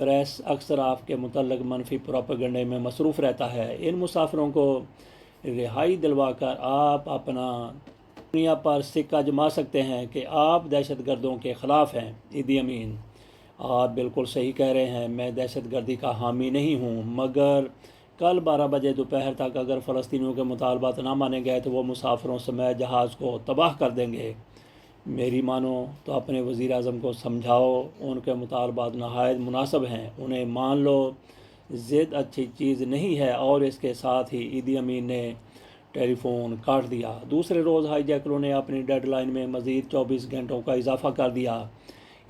Press اکثر آپ کے متعلق منفی پروپیگنڈے میں مصروف رہتا ہے۔ ان مسافروں کو رہائی دلوا کر آپ اپنا دنیا پر سکہ جما سکتے ہیں کہ آپ دہشت گردوں کے خلاف ہیں۔ ایدی امین: آپ بالکل صحیح کہہ رہے ہیں، میں دہشت گردی کا حامی نہیں ہوں، مگر کل 12 بجے دوپہر تک اگر فلسطینیوں کے مطالبات نہ مانے گئے تو وہ مسافروں سمیت جہاز کو تباہ کر دیں گے۔ میری مانو تو اپنے وزیر اعظم کو سمجھاؤ، ان کے مطالبات نہایت مناسب ہیں، انہیں مان لو۔ ضد اچھی چیز نہیں ہے۔ اور اس کے ساتھ ہی ایدی امین نے ٹیلی فون کاٹ دیا۔ دوسرے روز ہائی جیکروں نے اپنی ڈیڈ لائن میں مزید 24 گھنٹوں کا اضافہ کر دیا۔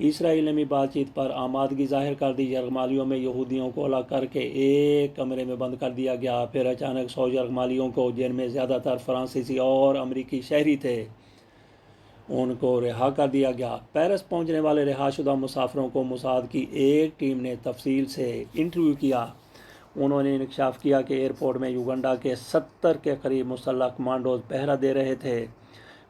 اسرائیل نے بھی بات چیت پر آمادگی ظاہر کر دی۔ یرغمالیوں میں یہودیوں کو الگ کر کے ایک کمرے میں بند کر دیا گیا۔ پھر اچانک 100 یرغمالیوں کو، جن میں زیادہ تر فرانسیسی اور امریکی شہری تھے، ان کو رہا کر دیا گیا۔ پیرس پہنچنے والے رہا شدہ مسافروں کو موساد کی ایک ٹیم نے تفصیل سے انٹرویو کیا۔ انہوں نے انکشاف کیا کہ ایئرپورٹ میں یوگنڈا کے 70 کے قریب مسلح کمانڈوز پہرہ دے رہے تھے۔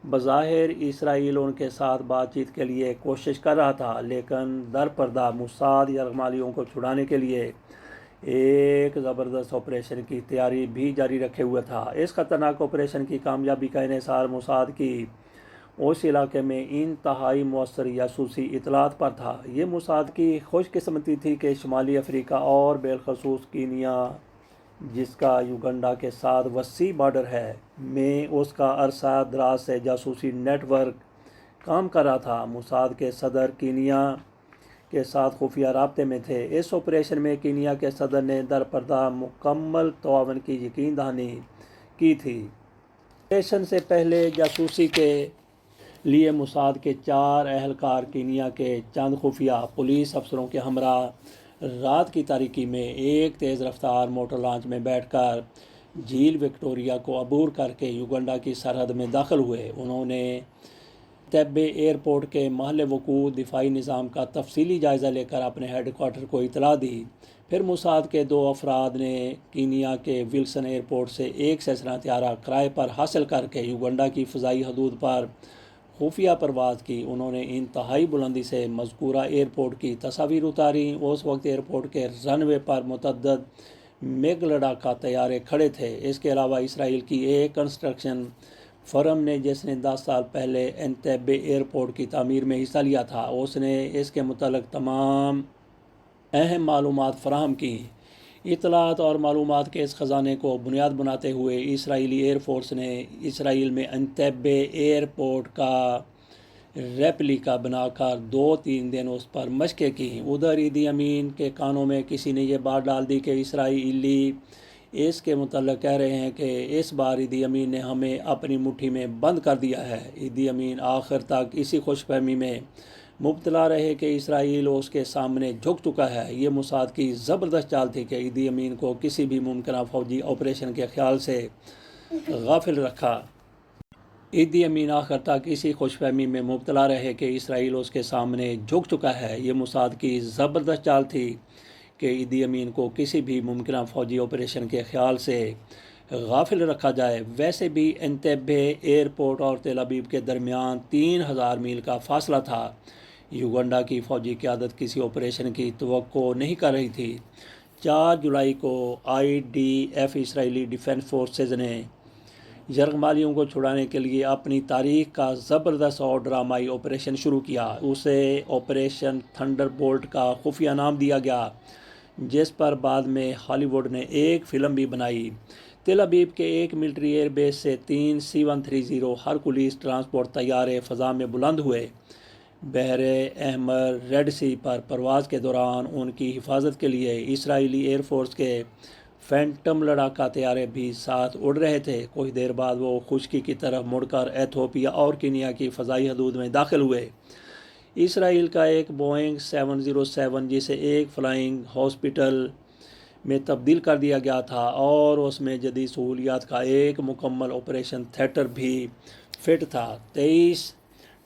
بظاہر اسرائیل ان کے ساتھ بات چیت کے لیے کوشش کر رہا تھا، لیکن در پردہ موساد یرغمالیوں کو چھڑانے کے لیے ایک زبردست آپریشن کی تیاری بھی جاری رکھے ہوئے تھا۔ اس خطرناک آپریشن کی کامیابی کا انحصار موساد کی اس علاقے میں انتہائی مؤثر جاسوسی اطلاعات پر تھا۔ یہ موساد کی خوش قسمتی تھی کہ شمالی افریقہ اور بالخصوص کینیا، جس کا یوگنڈا کے ساتھ وسیع بارڈر ہے، میں اس کا عرصہ دراز سے جاسوسی نیٹ ورک کام کر رہا تھا۔ موساد کے صدر کینیا کے ساتھ خفیہ رابطے میں تھے۔ اس آپریشن میں کینیا کے صدر نے در پردہ مکمل تعاون کی یقین دہانی کی تھی۔ آپریشن سے پہلے جاسوسی کے لیے موساد کے 4 اہلکار کینیا کے چند خفیہ پولیس افسروں کے ہمراہ رات کی تاریکی میں ایک تیز رفتار موٹر لانچ میں بیٹھ کر جھیل وکٹوریہ کو عبور کر کے یوگنڈا کی سرحد میں داخل ہوئے۔ انہوں نے انتیبے ایئرپورٹ کے محل وقوع دفاعی نظام کا تفصیلی جائزہ لے کر اپنے ہیڈ کوارٹر کو اطلاع دی۔ پھر موساد کے 2 افراد نے کینیا کے ولسن ایئرپورٹ سے ایک سیسنا طیارہ کرائے پر حاصل کر کے یوگنڈا کی فضائی حدود پر خفیہ پرواز کی۔ انہوں نے انتہائی بلندی سے مذکورہ ایئرپورٹ کی تصاویر اتاریں۔ اس وقت ایئرپورٹ کے رن وے پر متعدد میگ لڑاکا طیارے کھڑے تھے۔ اس کے علاوہ اسرائیل کی ایک کنسٹرکشن فرم نے، جس نے 10 سال پہلے انتیبے ایئرپورٹ کی تعمیر میں حصہ لیا تھا، اس نے اس کے متعلق تمام اہم معلومات فراہم کیں۔ اطلاعات اور معلومات کے اس خزانے کو بنیاد بناتے ہوئے اسرائیلی ایئر فورس نے اسرائیل میں انتیبے ایئرپورٹ کا ریپلیکا بنا کر 2-3 دن اس پر مشقیں کیں۔ ادھر ایدی امین کے کانوں میں کسی نے یہ بات ڈال دی کہ اسرائیلی اس کے متعلق کہہ رہے ہیں کہ اس بار ایدی امین نے ہمیں اپنی مٹھی میں بند کر دیا ہے۔ ایدی امین آخر تک اسی خوش فہمی میں مبتلا رہے کہ اسرائیل اس کے سامنے جھک چکا ہے۔ یہ موساد کی زبردست چال تھی کہ ایدی امین کو کسی بھی ممکنہ فوجی آپریشن کے خیال سے غافل رکھا۔ ایدی امین آخر تک اسی خوش فہمی میں مبتلا رہے کہ اسرائیل اس کے سامنے جھک چکا ہے۔ یہ موساد کی زبردست چال تھی کہ ایدی امین کو کسی بھی ممکنہ فوجی آپریشن کے خیال سے غافل رکھا جائے۔ ویسے بھی انتیبے ایئرپورٹ اور تل ابیب کے درمیان 3000 میل کا فاصلہ تھا۔ یوگنڈا کی فوجی قیادت کسی آپریشن کی توقع نہیں کر رہی تھی۔ 4 جولائی کو IDF اسرائیلی ڈیفنس فورسز نے یرغمالیوں کو چھڑانے کے لیے اپنی تاریخ کا زبردست اور ڈرامائی آپریشن شروع کیا۔ اسے آپریشن تھنڈر بولٹ کا خفیہ نام دیا گیا، جس پر بعد میں ہالی ووڈ نے ایک فلم بھی بنائی۔ تل ابیب کے ایک ملٹری ایئر بیس سے 3 C-130 ہرکولیس ٹرانسپورٹ طیارے فضا میں بلند ہوئے۔ بحر احمر ریڈ سی پر پرواز کے دوران ان کی حفاظت کے لیے اسرائیلی ایئر فورس کے فینٹم لڑاکا طیارے بھی ساتھ اڑ رہے تھے۔ کچھ دیر بعد وہ خشکی کی طرف مڑ کر ایتھوپیا اور کینیا کی فضائی حدود میں داخل ہوئے۔ اسرائیل کا ایک بوئنگ 707، جسے ایک فلائنگ ہاسپٹل میں تبدیل کر دیا گیا تھا، اور اس میں جدید سہولیات کا ایک مکمل آپریشن تھیٹر بھی فٹ تھا، 23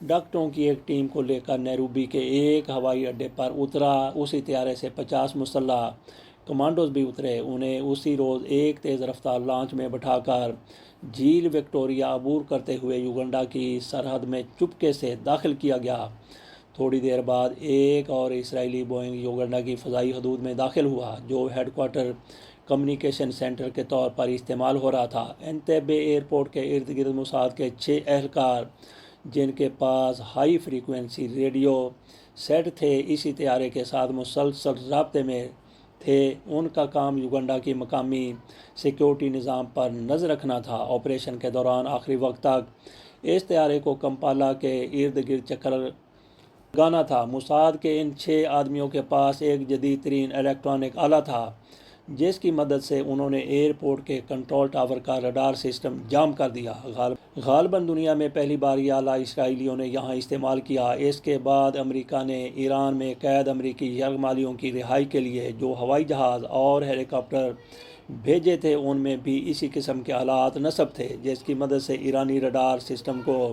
ڈاکٹروں کی ایک ٹیم کو لے کر نیروبی کے ایک ہوائی اڈے پر اترا۔ اسی طیارے سے 50 مسلح کمانڈوز بھی اترے۔ انہیں اسی روز ایک تیز رفتار لانچ میں بٹھا کر جھیل وکٹوریہ عبور کرتے ہوئے یوگنڈا کی سرحد میں چپکے سے داخل کیا گیا۔ تھوڑی دیر بعد ایک اور اسرائیلی بوئنگ یوگنڈا کی فضائی حدود میں داخل ہوا، جو ہیڈ کوارٹر کمیونیکیشن سینٹر کے طور پر استعمال ہو رہا تھا۔ انتیبے ایئرپورٹ کے ارد گرد موساد کے 6 اہلکار، جن کے پاس ہائی فریکوینسی ریڈیو سیٹ تھے، اسی طیارے کے ساتھ مسلسل رابطے میں تھے۔ ان کا کام یوگنڈا کی مقامی سیکیورٹی نظام پر نظر رکھنا تھا۔ آپریشن کے دوران آخری وقت تک اس طیارے کو کمپالا کے ارد گرد چکر لگانا تھا۔ موساد کے ان 6 آدمیوں کے پاس ایک جدید ترین الیکٹرانک آلہ تھا، جس کی مدد سے انہوں نے ایئرپورٹ کے کنٹرول ٹاور کا رڈار سسٹم جام کر دیا۔ غالباً دنیا میں پہلی بار یہ آلہ اسرائیلیوں نے یہاں استعمال کیا۔ اس کے بعد امریکہ نے ایران میں قید امریکی یرغمالیوں کی رہائی کے لیے جو ہوائی جہاز اور ہیلی کاپٹر بھیجے تھے، ان میں بھی اسی قسم کے آلات نصب تھے، جس کی مدد سے ایرانی رڈار سسٹم کو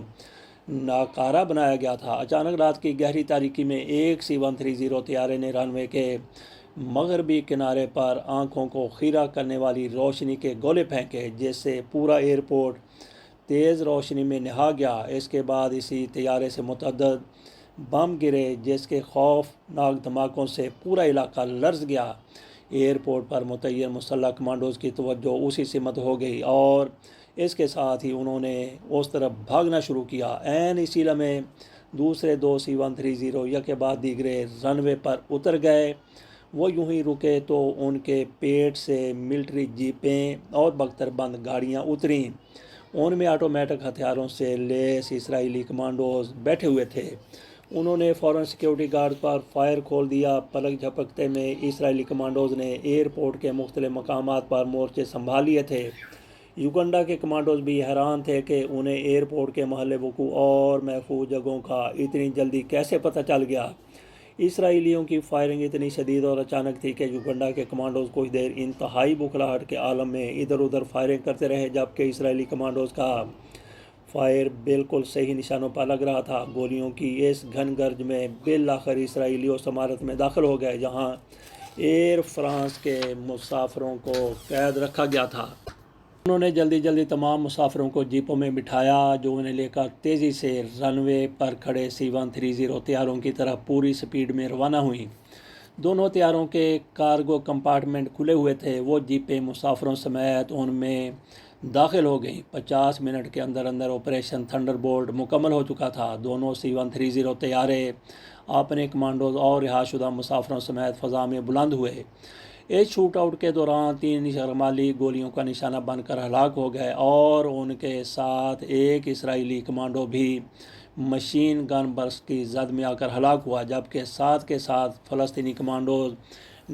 ناکارہ بنایا گیا تھا۔ اچانک رات کی گہری تاریکی میں ایک C-130 طیارے نے رن وے کے مغربی کنارے پر آنکھوں کو خیرہ کرنے والی روشنی کے گولے پھینکے، جس سے پورا ایئرپورٹ تیز روشنی میں نہا گیا۔ اس کے بعد اسی طیارے سے متعدد بم گرے، جس کے خوفناک دھماکوں سے پورا علاقہ لرز گیا۔ ایئرپورٹ پر متعین مسلح کمانڈوز کی توجہ اسی سمت ہو گئی اور اس کے ساتھ ہی انہوں نے اس طرف بھاگنا شروع کیا۔ عین اسی لمحے دوسرے 2 C-130 یکے بعد دیگرے رن وے پر اتر گئے۔ وہ یوں ہی رکے تو ان کے پیٹ سے ملٹری جیپیں اور بختر بند گاڑیاں اتریں۔ ان میں آٹومیٹک ہتھیاروں سے لیس اسرائیلی کمانڈوز بیٹھے ہوئے تھے۔ انہوں نے فوراً سیکیورٹی گارڈ پر فائر کھول دیا۔ پلک جھپکتے میں اسرائیلی کمانڈوز نے ایئرپورٹ کے مختلف مقامات پر مورچے سنبھال لیے تھے۔ یوگنڈا کے کمانڈوز بھی حیران تھے کہ انہیں ایئرپورٹ کے محل وقوع اور محفوظ جگہوں کا اتنی جلدی کیسے پتہ چل گیا۔ اسرائیلیوں کی فائرنگ اتنی شدید اور اچانک تھی کہ یوگنڈا کے کمانڈوز کچھ دیر انتہائی بکھلاہٹ کے عالم میں ادھر ادھر فائرنگ کرتے رہے، جبکہ اسرائیلی کمانڈوز کا فائر بالکل صحیح نشانوں پر لگ رہا تھا۔ گولیوں کی اس گھن گرج میں بالآخر اسرائیلی اس عمارت میں داخل ہو گئے جہاں ایئر فرانس کے مسافروں کو قید رکھا گیا تھا۔ انہوں نے جلدی تمام مسافروں کو جیپوں میں بٹھایا، جو انہیں لے کر تیزی سے رن وے پر کھڑے C-130 طیاروں کی طرف پوری سپیڈ میں روانہ ہوئیں۔ دونوں طیاروں کے کارگو کمپارٹمنٹ کھلے ہوئے تھے۔ وہ جیپیں مسافروں سمیت ان میں داخل ہو گئیں۔ 50 منٹ کے اندر آپریشن تھنڈر بولٹ مکمل ہو چکا تھا۔ دونوں C-130 طیارے اپنے کمانڈوز اور رہا شدہ مسافروں سمیت فضا میں بلند ہوئے۔ اس شوٹ آؤٹ کے دوران 3 یرغمالی گولیوں کا نشانہ بن کر ہلاک ہو گئے اور ان کے ساتھ ایک اسرائیلی کمانڈو بھی مشین گن برسٹ کی زد میں آ کر ہلاک ہوا، جبکہ ساتھ کے ساتھ فلسطینی کمانڈوز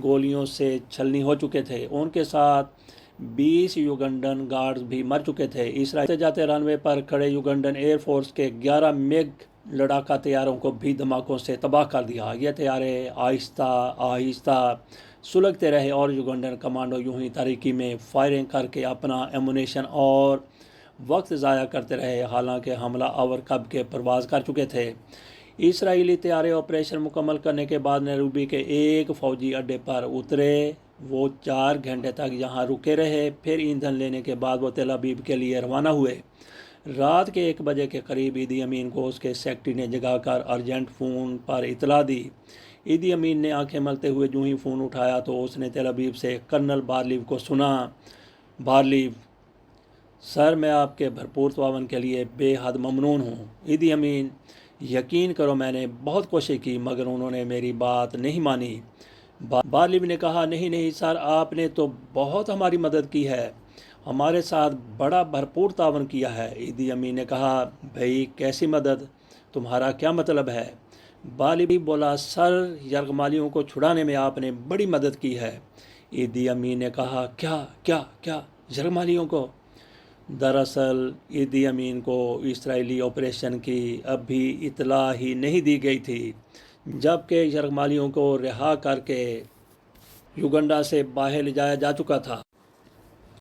گولیوں سے چھلنی ہو چکے تھے۔ ان کے ساتھ 20 یوگنڈن گارڈز بھی مر چکے تھے۔ اسرائیل جاتے رن وے پر کھڑے یوگنڈن ایئر فورس کے 11 میگ لڑاکا طیاروں کو بھی دھماکوں سے تباہ کر دیا۔ یہ طیارے آہستہ سلگتے رہے اور یوگنڈن کمانڈو یوں ہی تاریکی میں فائرنگ کر کے اپنا ایمونیشن اور وقت ضائع کرتے رہے، حالانکہ حملہ آور کب کے پرواز کر چکے تھے۔ اسرائیلی طیارے آپریشن مکمل کرنے کے بعد نیروبی کے ایک فوجی اڈے پر اترے۔ وہ 4 گھنٹے تک یہاں رکے رہے، پھر ایندھن لینے کے بعد وہ تل ابیب کے لیے روانہ ہوئے۔ رات کے 1 بجے کے قریب ایدی امین کو اس کے سیکرٹری نے جگا کر ارجنٹ فون پر اطلاع دی۔ ایدی امین نے آنکھیں ملتے ہوئے جو ہی فون اٹھایا تو اس نے تل ابیب سے کرنل بارلیو کو سنا۔ بارلیو: سر، میں آپ کے بھرپور تعاون کے لیے بے حد ممنون ہوں۔ ایدی امین: یقین کرو میں نے بہت کوشش کی مگر انہوں نے میری بات نہیں مانی۔ بارلیو نے کہا: نہیں سر، آپ نے تو بہت ہماری مدد کی ہے، ہمارے ساتھ بڑا بھرپور تعاون کیا ہے۔ ایدی امین نے کہا: بھائی کیسی مدد؟ تمہارا کیا مطلب ہے؟ بارلیو بولا: سر، یرغمالیوں کو چھڑانے میں آپ نے بڑی مدد کی ہے۔ ایدی امین نے کہا: کیا یرغمالیوں کو؟ دراصل ایدی امین کو اسرائیلی آپریشن کی اب بھی اطلاع ہی نہیں دی گئی تھی، جبکہ یرغمالیوں کو رہا کر کے یوگنڈا سے باہر لے جایا جا چکا تھا۔